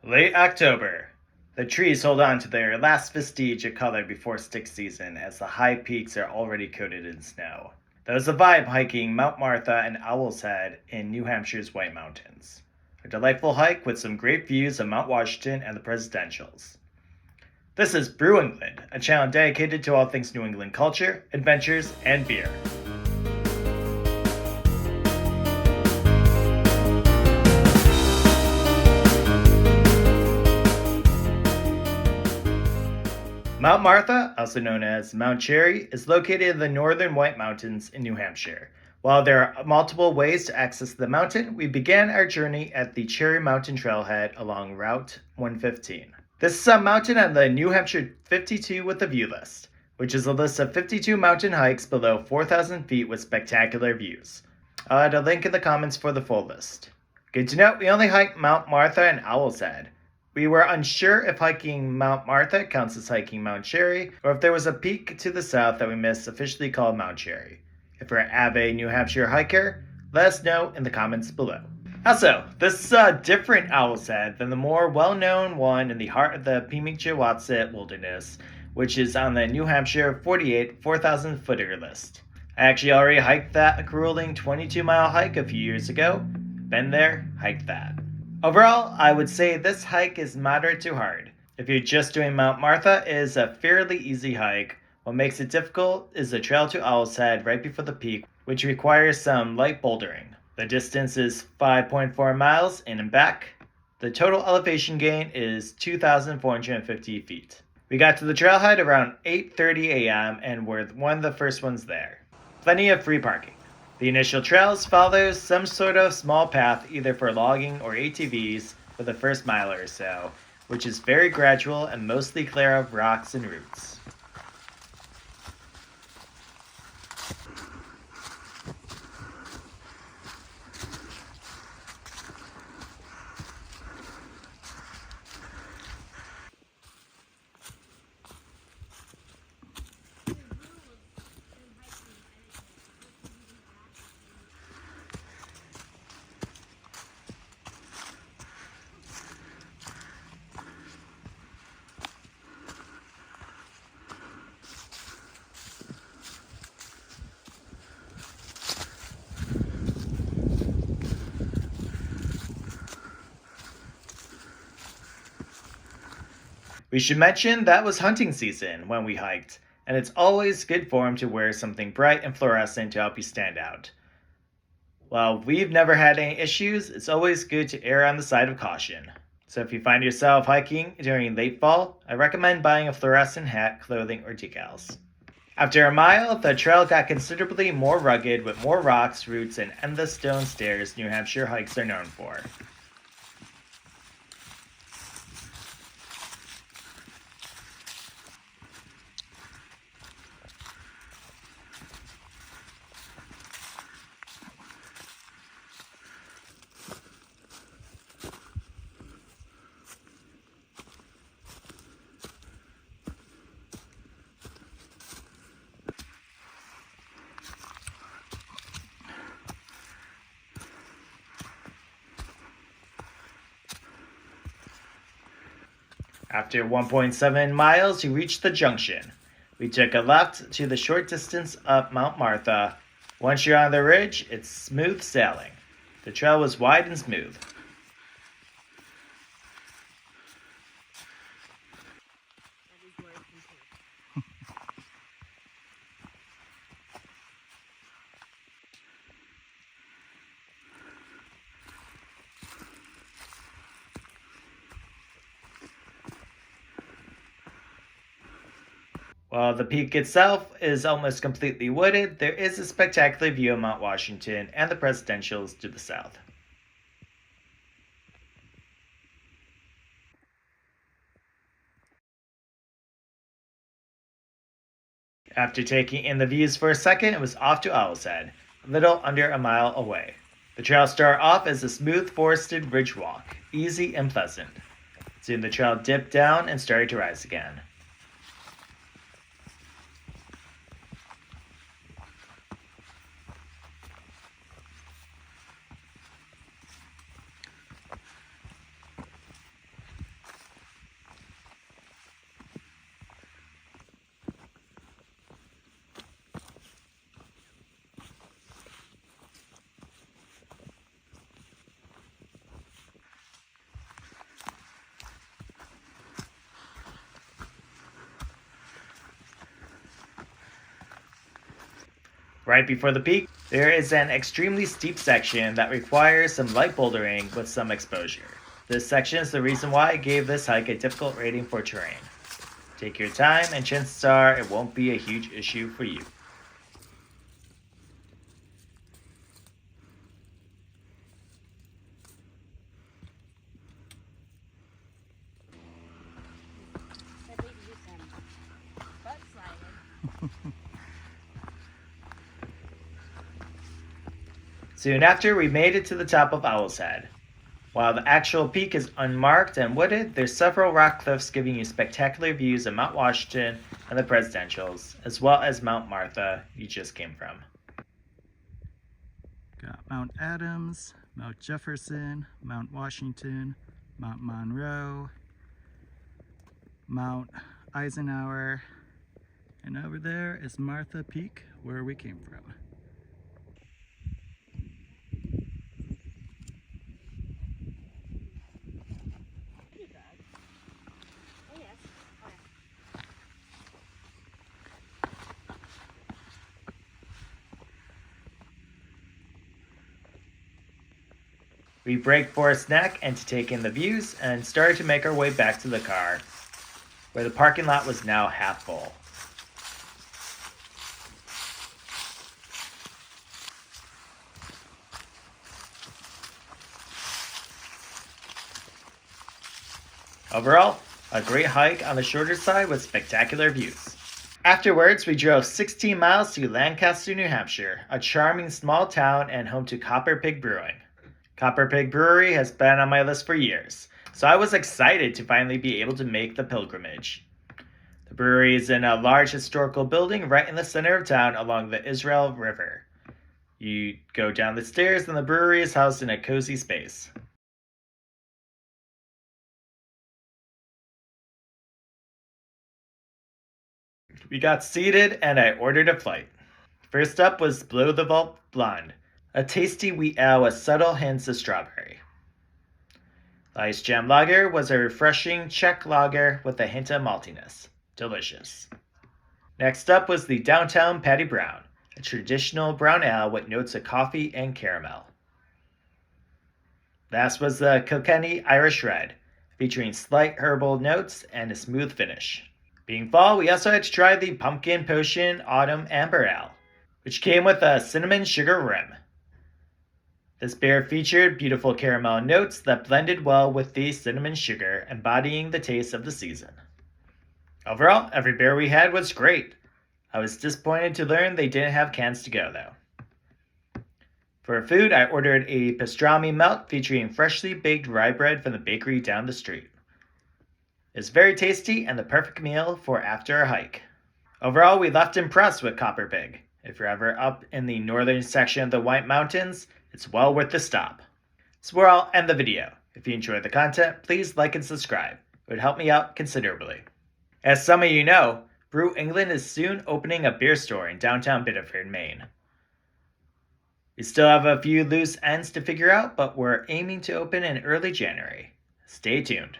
Late October. The trees hold on to their last vestige of color before stick season as the high peaks are already coated in snow. There's a vibe hiking Mount Martha and Owl's Head in New Hampshire's White Mountains. A delightful hike with some great views of Mount Washington and the Presidentials. This is Brew England, a channel dedicated to all things New England culture, adventures, and beer. Mount Martha, also known as Mount Cherry, is located in the northern White Mountains in New Hampshire. While there are multiple ways to access the mountain, we began our journey at the Cherry Mountain Trailhead along Route 115. This is a mountain on the New Hampshire 52 with a view list, which is a list of 52 mountain hikes below 4,000 feet with spectacular views. I'll add a link in the comments for the full list. Good to note, we only hiked Mount Martha and Owl's Head. We were unsure if hiking Mount Martha counts as hiking Mount Cherry, or if there was a peak to the south that we missed officially called Mount Cherry. If you're an avid New Hampshire hiker, let us know in the comments below. Also, this is a different Owl's Head than the more well-known one in the heart of the Pemigewasset Wilderness, which is on the New Hampshire 48 4,000 footer list. I actually already hiked that grueling 22-mile hike a few years ago. Been there, hiked that. Overall, I would say this hike is moderate to hard. If you're just doing Mount Martha, it is a fairly easy hike. What makes it difficult is the trail to Owl's Head right before the peak, which requires some light bouldering. The distance is 5.4 miles in and back. The total elevation gain is 2,450 feet. We got to the trailhead around 8:30 a.m. and were one of the first ones there. Plenty of free parking. The initial trails follow some sort of small path either for logging or ATVs for the first mile or so, which is very gradual and mostly clear of rocks and roots. We should mention that was hunting season when we hiked, and it's always good form to wear something bright and fluorescent to help you stand out. While we've never had any issues, it's always good to err on the side of caution. So if you find yourself hiking during late fall, I recommend buying a fluorescent hat, clothing, or decals. After a mile, the trail got considerably more rugged with more rocks, roots, and endless stone stairs New Hampshire hikes are known for. After 1.7 miles, you reach the junction. We took a left to the short distance up Mount Martha. Once you're on the ridge, it's smooth sailing. The trail was wide and smooth. While the peak itself is almost completely wooded, there is a spectacular view of Mount Washington and the Presidentials to the south. After taking in the views for a second, it was off to Owl's Head, a little under a mile away. The trail started off as a smooth forested ridge walk, easy and pleasant. Soon the trail dipped down and started to rise again. Right before the peak, there is an extremely steep section that requires some light bouldering with some exposure. This section is the reason why I gave this hike a difficult rating for terrain. Take your time, and chances are it won't be a huge issue for you. Soon after, we made it to the top of Owl's Head. While the actual peak is unmarked and wooded, there's several rock cliffs giving you spectacular views of Mount Washington and the Presidentials, as well as Mount Martha you just came from. Got Mount Adams, Mount Jefferson, Mount Washington, Mount Monroe, Mount Eisenhower, and over there is Martha Peak, where we came from. We break for a snack and to take in the views and started to make our way back to the car, where the parking lot was now half full. Overall, a great hike on the shorter side with spectacular views. Afterwards, we drove 16 miles to Lancaster, New Hampshire, a charming small town and home to Pig Brewing. Pig Brewery has been on my list for years, so I was excited to finally be able to make the pilgrimage. The brewery is in a large historical building right in the center of town along the Israel River. You go down the stairs and the brewery is housed in a cozy space. We got seated and I ordered a flight. First up was Blow the Vault Blonde, a tasty wheat ale with subtle hints of strawberry. The Ice Jam Lager was a refreshing Czech lager with a hint of maltiness. Delicious. Next up was the Downtown Patty Brown, a traditional brown ale with notes of coffee and caramel. Last was the Kilkenny Irish Red, featuring slight herbal notes and a smooth finish. Being fall, we also had to try the Pumpkin Potion Autumn Amber Ale, which came with a cinnamon sugar rim. This beer featured beautiful caramel notes that blended well with the cinnamon sugar, embodying the taste of the season. Overall, every beer we had was great. I was disappointed to learn they didn't have cans to go, though. For food, I ordered a pastrami melt featuring freshly baked rye bread from the bakery down the street. It's very tasty and the perfect meal for after a hike. Overall, we left impressed with Pig. If you're ever up in the northern section of the White Mountains, it's well worth the stop. So where I'll end the video. If you enjoyed the content, please like and subscribe. It would help me out considerably. As some of you know, Brew England is soon opening a beer store in downtown Biddeford, Maine. We still have a few loose ends to figure out, but we're aiming to open in early January. Stay tuned.